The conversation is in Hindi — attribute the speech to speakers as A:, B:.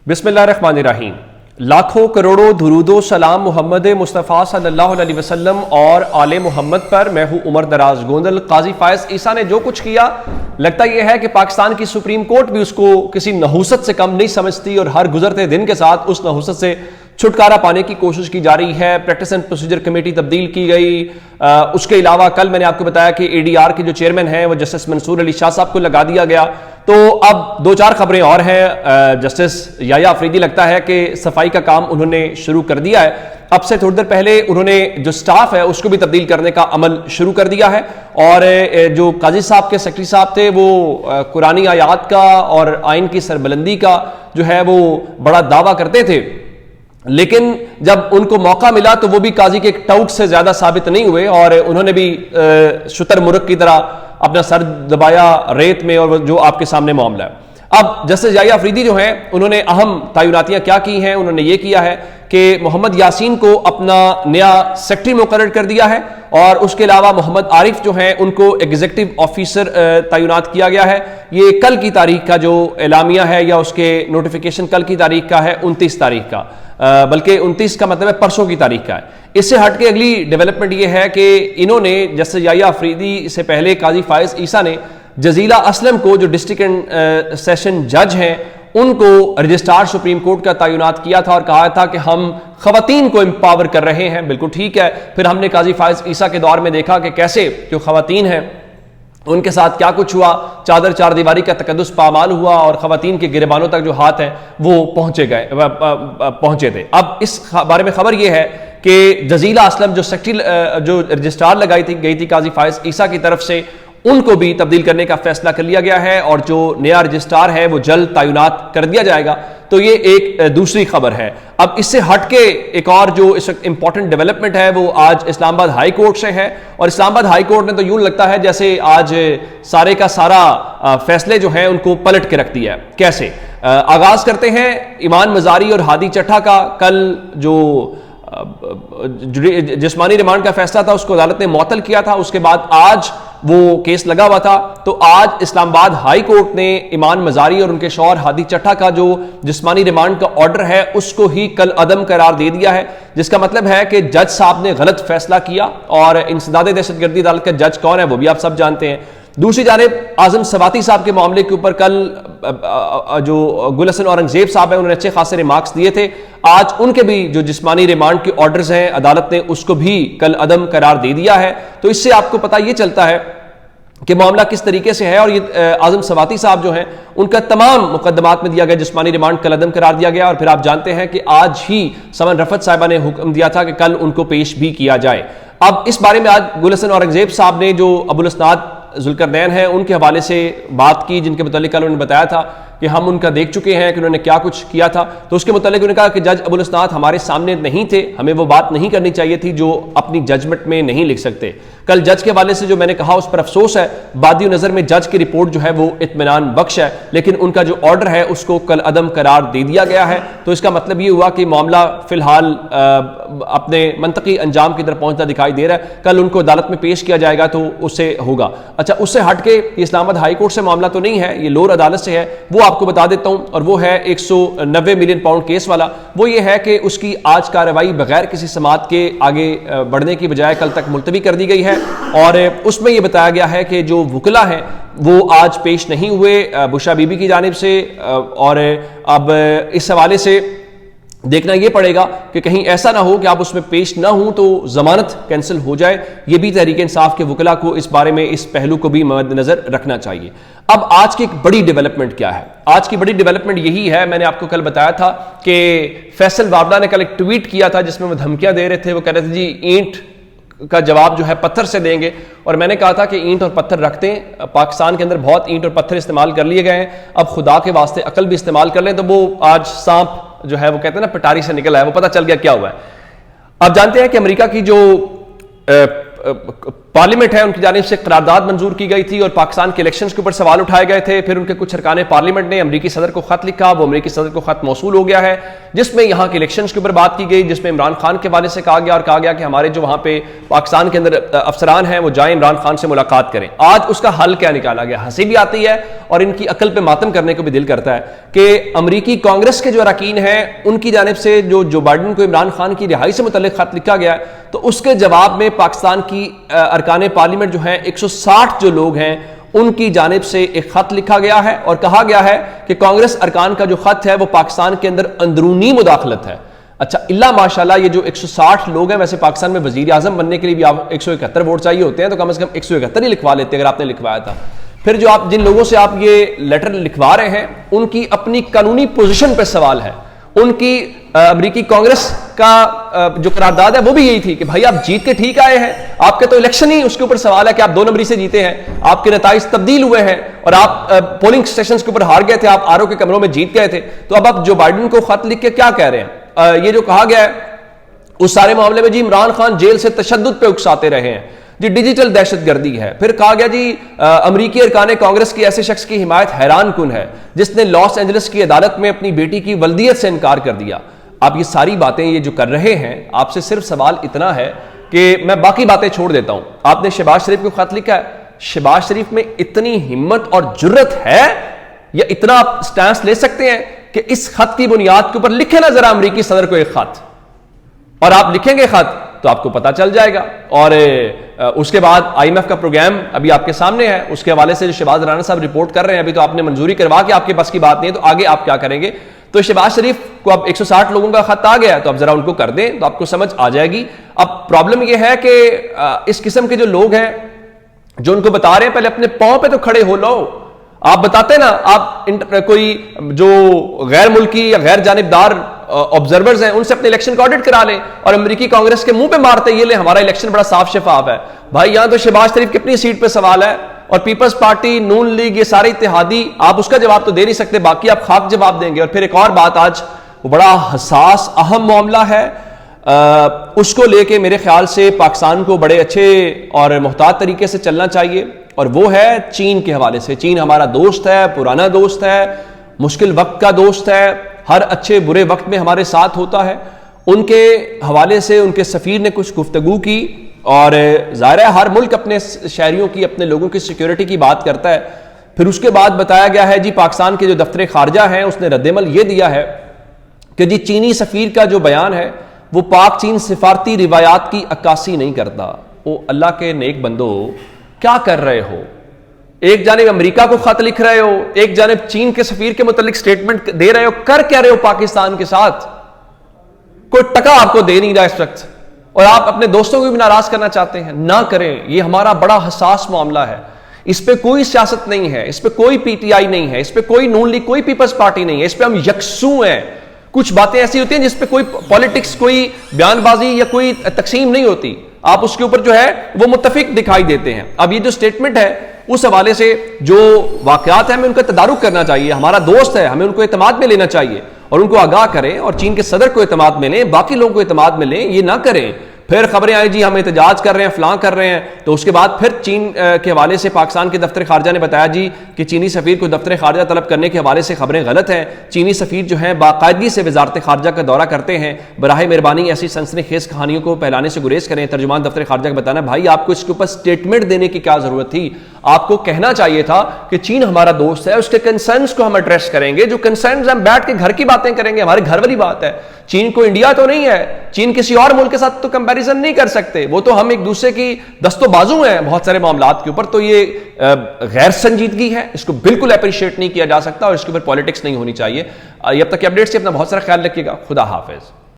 A: बिस्मिल्लाहिर्रहमानिर्रहीम। लाखों करोड़ों दुरूदो सलाम मोहम्मद मुस्तफ़ा सल्लल्लाहु अलैहि वसल्लम और आले मोहम्मद पर। मैं हूँ उमर दराज गोंदल। काजी फायज ईसा ने जो कुछ किया, लगता यह है कि पाकिस्तान की सुप्रीम कोर्ट भी उसको किसी नहूसत से कम नहीं समझती और हर गुजरते दिन के साथ उस नहूसत से छुटकारा पाने की कोशिश की जा रही है। प्रैक्टिस एंड प्रोसीजर कमेटी तब्दील की गई। उसके अलावा कल मैंने आपको बताया कि एडीआर के जो चेयरमैन हैं वो जस्टिस मंसूर अली शाह साहब को लगा दिया गया। तो अब दो चार खबरें और हैं। जस्टिस याया अफरीदी लगता है कि सफाई का काम उन्होंने शुरू कर दिया है। अब से थोड़ी देर पहले उन्होंने जो स्टाफ है उसको भी तब्दील करने का अमल शुरू कर दिया है। और जो काजी साहब के सेक्रेटरी साहब थे वो कुरानी आयात का और आइन की सरबलंदी का जो है वो बड़ा दावा करते थे, लेकिन जब उनको मौका मिला तो वो भी काजी के एक टाउट से ज्यादा साबित नहीं हुए और उन्होंने भी शुतर मुर्ग की तरह अपना सर दबाया रेत में, और जो आपके सामने मामला है। अब जस्टिस याया अफरीदी जो हैं उन्होंने अहम तयनातियां क्या की हैं। उन्होंने ये किया है कि मोहम्मद यासीन को अपना नया सेक्रेटरी मुकर्रर कर दिया है और उसके अलावा मोहम्मद आरिफ जो हैं उनको एग्जीक्यूटिव ऑफिसर तैनात किया गया है। ये कल की तारीख का जो एलामिया है या उसके नोटिफिकेशन कल की तारीख का है, 29 तारीख का, बल्कि 29 का मतलब है परसों की तारीख का है। इससे हटके अगली डेवलपमेंट ये है कि इन्होंने जस्टिस याया अफरीदी से पहले काजी फायज ईसा ने जजीला असलम को, जो डिस्ट्रिक्ट एंड सेशन जज हैं, उनको रजिस्ट्रार सुप्रीम कोर्ट का तैनात किया था और कहा था कि हम खवातीन को एम्पावर कर रहे हैं। बिल्कुल ठीक है। फिर हमने काजी फायज ईसा के दौर में देखा कि कैसे जो खवातीन हैं उनके साथ क्या कुछ हुआ। चादर चार दीवारी का तकद्दुस पामाल हुआ और खवातीन के गिरबानों तक जो हाथ हैं वो पहुंचे थे। अब इस बारे में खबर यह है कि जजीला असलम जो सेक्रेटरी जो रजिस्ट्रार गई थी काजी फायज ईसा की तरफ से, उनको भी तब्दील करने का फैसला कर लिया गया है और जो नया रजिस्ट्रार है वो जल्द तैनात कर दिया जाएगा। तो ये एक दूसरी खबर है। अब इससे हटके एक और जो इस वक्त इंपॉर्टेंट डेवलपमेंट है वो आज इस्लामाबाद हाई कोर्ट से है। और इस्लामाबाद हाई कोर्ट ने तो यूं लगता है जैसे आज सारे का सारा फैसले जो है उनको पलट के रख दिया है। कैसे? आगाज करते हैं ईमान मजारी और हादी चट्ठा का। कल जो जिस्मानी रिमांड का फैसला था उसको अदालत ने मुअत्तल किया था, उसके बाद आज वो केस लगा हुआ था। तो आज इस्लामाबाद हाई कोर्ट ने ईमान मजारी और उनके शौहर हादी चट्ठा का जो जिस्मानी रिमांड का ऑर्डर है उसको ही कल अदम करार दे दिया है, जिसका मतलब है कि जज साहब ने गलत फैसला किया। और इंसदाद दहशतगर्दी अदालत का जज कौन है वो भी आप सब जानते हैं। दूसरी जानिब आजम सवाती साहब के मामले के ऊपर कल जो गुलहसन औरंगजेब साहब हैं उन्होंने अच्छे खासे रिमार्क्स दिए थे। आज उनके भी जो जिस्मानी रिमांड के ऑर्डर्स हैं अदालत ने उसको भी कल अदम करार दे दिया है। तो इससे आपको पता ये चलता है कि मामला किस तरीके से है। और ये आजम सवाती साहब जो हैं उनका तमाम मुकदमात में दिया गया जिस्मानी रिमांड कल अदम करार दिया गया। और फिर आप जानते हैं कि आज ही समन रफत साहिबा ने हुक्म दिया था कि कल उनको पेश भी किया जाए। अब इस बारे में आज गुलहसन औरंगजेब साहब ने जो अबुल असनाद जुल्करनैन हैं उनके हवाले से बात की, जिनके मुतालिक कल उन्होंने बताया था कि हम उनका देख चुके हैं कि उन्होंने क्या कुछ किया था। तो उसके मुतालिक उन्होंने कहा कि जज अबुल असनाद हमारे सामने नहीं थे, हमें वो बात नहीं करनी चाहिए थी जो अपनी जजमेंट में नहीं लिख सकते। कल जज के हवाले से जो मैंने कहा उस पर अफसोस है। बादी नजर में जज की रिपोर्ट जो है वो इत्मीनान बख्श है, लेकिन उनका जो ऑर्डर है उसको कल अदम करार दे दिया गया है। तो इसका मतलब ये हुआ कि मामला फिलहाल अपने मंतकी अंजाम की तरफ पहुंचता दिखाई दे रहा है। कल उनको अदालत में पेश किया जाएगा तो उससे होगा। अच्छा, उससे हटके इस्लामाबाद हाई कोर्ट से मामला तो नहीं है, ये लोअर अदालत से है। वो आपको बता देता हूं, और वो है 190 मिलियन पाउंड केस वाला। वो ये है कि उसकी आज कार्रवाई बगैर किसी समाअत के आगे बढ़ने की बजाय कल तक मुलतवी कर दी गई है। और उसमें यह बताया गया है कि जो वुकला हैं वो आज पेश नहीं हुए बुशरा बीबी की जानिब से। और अब इस हवाले से देखना यह पड़ेगा कि कहीं ऐसा ना हो कि आप उसमें पेश ना हो तो जमानत कैंसिल हो जाए। यह भी तहरीक इंसाफ के वकला को इस बारे में, इस पहलू को भी मद्देनजर रखना चाहिए। अब आज की एक बड़ी डेवलपमेंट क्या है? आज की बड़ी डेवलपमेंट यही है, मैंने आपको कल बताया था कि फैसल वावड़ा ने कल एक ट्वीट किया था जिसमें वो धमकियां दे रहे थे। वो कह रहे थे जी ईंट का जवाब जो है पत्थर से देंगे। और मैंने कहा था कि ईंट और पत्थर रखते हैं, पाकिस्तान के अंदर बहुत ईंट और पत्थर इस्तेमाल कर लिए गए हैं, अब खुदा के वास्ते अकल भी इस्तेमाल कर लें। तो वो आज सांप जो है वो कहते हैं ना पिटारी से निकला है, वो पता चल गया क्या हुआ है। आप जानते हैं कि अमेरिका की जो पार्लियामेंट है उनकी जानिब से करारदाद मंजूर की गई थी और पाकिस्तान के इलेक्शंस के ऊपर सवाल उठाए गए थे। फिर उनके कुछ अरकान पार्लियामेंट ने अमरीकी सदर को खत लिखा, वो अमरीकी सदर को खत मौसूल हो गया है जिसमें यहाँ के इलेक्शंस के ऊपर बात की गई, जिसमें इमरान खान के हवाले से कहा गया और कहा गया कि हमारे जो वहाँ पे पाकिस्तान के अंदर अफसरान हैं वो जाएं इमरान खान से मुलाकात करें। आज उसका हल क्या निकाला गया? हंसी भी आती है और इनकी अकल पे मातम करने को भी दिल करता है कि अमरीकी कांग्रेस के जो अरकान हैं उनकी जानिब से जो बाइडन को इमरान खान की रिहाई से मुतल्लिक खत लिखा गया तो उसके जवाब में पाकिस्तान की अरकान पार्लियामेंट जो है 160 जो लोग हैं उनकी जानिब से एक खत लिखा गया है और कहा गया है कि कांग्रेस अरकान का जो खत है वो पाकिस्तान के अंदर अंदरूनी मुदाखलत है। अच्छा, इल्ला माशाल्लाह ये जो 160 लोग हैं, वैसे पाकिस्तान में वजीर आजम बनने के लिए भी आप 171 वोट चाहिए होते हैं, तो कम से कम 171 ही लिखवा लेते अगर आपने लिखवाया था। फिर जो आप जिन लोगों से आप ये लेटर लिखवा रहे हैं उनकी अपनी कानूनी पोजीशन पर सवाल है। उनकी अमरीकी कांग्रेस का जो करारदाद है वो भी यही थी कि भाई आप जीत के ठीक आए हैं, आपके तो इलेक्शन ही उसके ऊपर सवाल है कि आप 2 नंबरी से जीते हैं, आपके नताइज तब्दील हुए हैं और आप पोलिंग स्टेशन के ऊपर हार गए थे, आप आरओ के कमरों में जीत गए थे। तो अब आप जो बाइडन को खत लिख के क्या कह रहे हैं? ये जो कहा गया है उस सारे मामले में जी इमरान खान जेल से तशद्दुद पे उकसाते रहे हैं जी, डिजिटल दहशतगर्दी है। फिर कहा गया जी अमरीकी अरकान कांग्रेस की ऐसे शख्स की हिमायत हैरान कुन है जिसने लॉस एंजलिस की अदालत में अपनी बेटी की वल्दियत से इनकार कर दिया। आप ये सारी बातें ये जो कर रहे हैं, आपसे सिर्फ सवाल इतना है कि मैं बाकी बातें छोड़ देता हूं। आपने शहबाज शरीफ को खत लिखा है, शहबाज शरीफ में इतनी हिम्मत और जुर्रत है या इतना आप स्टैंस ले सकते हैं कि इस खत की बुनियाद के ऊपर लिखे ना जरा अमरीकी सदर को एक खत, और आप लिखेंगे खत तो आपको पता चल जाएगा। और उसके बाद IMF का प्रोग्राम अभी आपके सामने है, उसके हवाले से जो शहबाज राना साहब रिपोर्ट कर रहे हैं, अभी तो आपने मंजूरी करवा के आपके पास की बात नहीं है, तो आगे आप क्या करेंगे? तो शहबाज शरीफ को अब 160 लोगों का खत आ गया तो अब जरा उनको कर दें तो आपको समझ आ जाएगी। अब प्रॉब्लम यह है कि इस किस्म के जो लोग हैं जो उनको बता रहे हैं पहले अपने पांव पे तो खड़े हो लो। आप बताते ना, आप कोई जो गैर मुल्की या गैर जानिबदार ऑब्जर्वर्स हैं उनसे अपने इलेक्शन का ऑडिट करा लें और अमेरिकी कांग्रेस के मुंह पे मारते ये ले हमारा इलेक्शन बड़ा साफ शफाफ है। भाई यहां तो शहबाज शरीफ की अपनी सीट पे सवाल है और पीपल्स पार्टी, नून लीग, ये सारे इत्तेहादी, आप उसका जवाब तो दे नहीं सकते, बाकी आप खाक जवाब देंगे। और फिर एक और बात, आज वो बड़ा हसास अहम मामला है, उसको लेके मेरे ख्याल से पाकिस्तान को बड़े अच्छे और मुहतात तरीके से चलना चाहिए और वो है चीन के हवाले से। चीन हमारा दोस्त है, पुराना दोस्त है, मुश्किल वक्त का दोस्त है, हर अच्छे बुरे वक्त में हमारे साथ होता है। उनके हवाले से उनके सफीर ने कुछ गुफ्तगू की और ज़ाहिर है हर मुल्क अपने शहरियों की, अपने लोगों की सिक्योरिटी की बात करता है। फिर उसके बाद बताया गया है जी पाकिस्तान के जो दफ्तर खारजा हैं उसने रद्दमल ये दिया है कि जी चीनी सफीर का जो बयान है वो पाक चीन सिफारती रिवायात की अक्कासी नहीं करता। वो अल्लाह के नेक बंदो, क्या कर रहे हो? एक जानिब अमेरिका को खत लिख रहे हो, एक जानिब चीन के सफीर के मुतालिक स्टेटमेंट दे रहे हो, कर क्या रहे हो पाकिस्तान के साथ? कोई टका आपको दे नहीं रहा इस वक्त और आप अपने दोस्तों को भी नाराज करना चाहते हैं। ना करें, ये हमारा बड़ा हसास मामला है, इस पे कोई सियासत नहीं है, इस पे कोई PTI नहीं है, इस पे कोई नून लीग, कोई पीपल्स पार्टी नहीं है, इस पे हम यकसू हैं। कुछ बातें ऐसी होती हैं जिसपे कोई पॉलिटिक्स, कोई बयानबाजी या कोई तकसीम नहीं होती, आप उसके ऊपर जो है वो मुत्तफिक दिखाई देते हैं। अब ये जो स्टेटमेंट है उस हवाले से जो वाकयात है हमें उनका तदारुक करना चाहिए। हमारा दोस्त है, हमें उनको एतमाद में लेना चाहिए और उनको आगाह करें और चीन के सदर को एतमाद में लें, बाकी लोगों को एतमाद में लें। ये ना करें फिर खबरें आई जी हम एहतजाज कर रहे हैं, फलां कर रहे हैं, तो उसके बाद फिर चीन के हवाले से पाकिस्तान के दफ्तर खारजा ने बताया जी कि चीनी सफीर को दफ्तर खारजा तलब करने के हवाले से खबरें गलत हैं। चीनी सफीर जो है बाकायदगी से वजारत खारजा का दौरा करते हैं, बराह मेहरबानी ऐसी सनसनीखेज कहानियों को फैलाने से गुरेज करें। तर्जुमान दफ्तर खारजा का बताना, भाई आपको इसके ऊपर स्टेटमेंट देने की क्या जरूरत थी? आपको कहना चाहिए था कि चीन हमारा दोस्त है, उसके कंसर्न्स को हम एड्रेस करेंगे, जो कंसर्न्स हम बैठ के घर की बातें करेंगे, हमारे घर वाली बात है। चीन को इंडिया तो नहीं है, चीन किसी और मुल्क के साथ तो कंपैरिजन नहीं कर सकते, वो तो हम एक दूसरे की दस्तो बाजू हैं बहुत सारे मामलात के ऊपर। तो ये गैर संजीदगी है, इसको बिल्कुल अप्रिशिएट नहीं किया जा सकता और इसके ऊपर पॉलिटिक्स नहीं होनी चाहिए। अब तक के अपडेट्स से अपना बहुत सारा ख्याल रखिएगा। खुदा हाफिज।